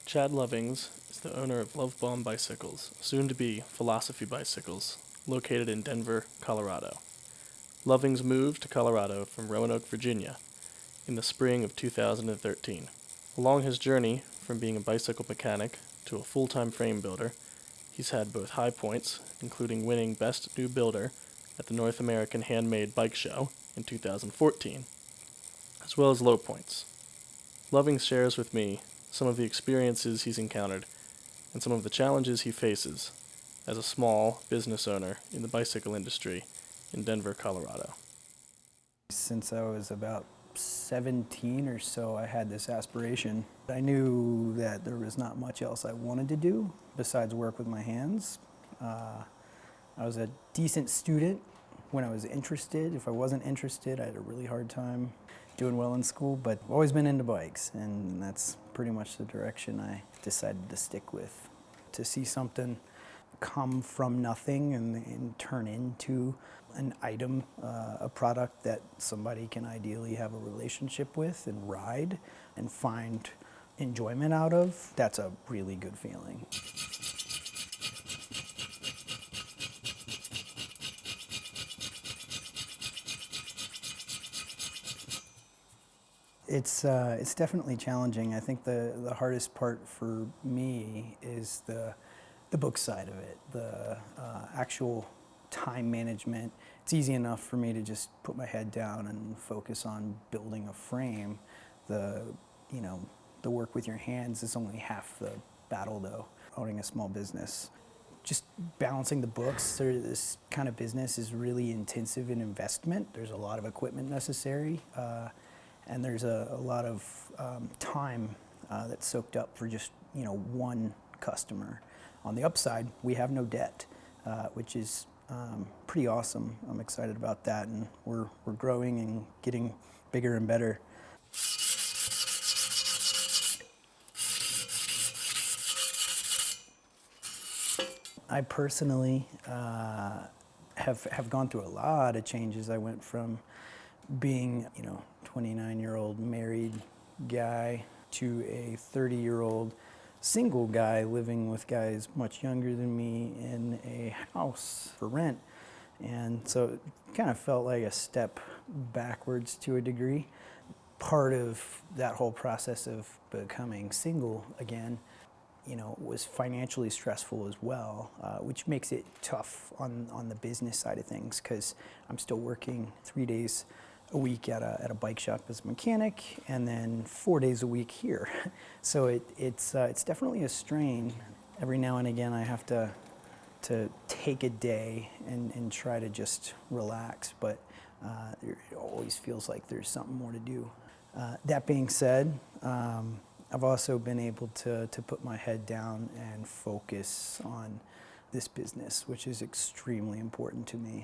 Chad Lovings is the owner of Love Bomb Bicycles, soon to be Philosophy Bicycles, located in Denver, Colorado. Lovings moved to Colorado from Roanoke, Virginia, in the spring of 2013. Along his journey from being a bicycle mechanic to a full-time frame builder, he's had both high points, including winning Best New Builder at the North American Handmade Bike Show in 2014, as well as low points. Lovings shares with me some of the experiences he's encountered and some of the challenges he faces as a small business owner in the bicycle industry in Denver, Colorado. Since I was about 17 or so, I had this aspiration. I knew that there was not much else I wanted to do besides work with my hands. I was a decent student when I was interested. If I wasn't interested, I had a really hard time doing well in school, but I've always been into bikes, and that's pretty much the direction I decided to stick with. To see something come from nothing and turn into an item, a product that somebody can ideally have a relationship with and ride and find enjoyment out of, that's a really good feeling. It's definitely challenging. I think the hardest part for me is the book side of it, the actual time management. It's easy enough for me to just put my head down and focus on building a frame. The the work with your hands is only half the battle, though. Owning a small business, just balancing the books. This kind of business is really intensive in investment. There's a lot of equipment necessary. And there's a lot of time that's soaked up for just one customer. On the upside, we have no debt, which is pretty awesome. I'm excited about that, and we're growing and getting bigger and better. I personally have gone through a lot of changes. I went from being 29-year-old married guy to a 30-year-old single guy living with guys much younger than me in a house for rent. And so it kind of felt like a step backwards to a degree. Part of that whole process of becoming single again, was financially stressful as well, which makes it tough on the business side of things, because I'm still working 3 days a week at a bike shop as a mechanic, and then 4 days a week here. So it's definitely a strain. Every now and again I have to take a day and try to just relax, but it always feels like there's something more to do. That being said, I've also been able to put my head down and focus on this business, which is extremely important to me.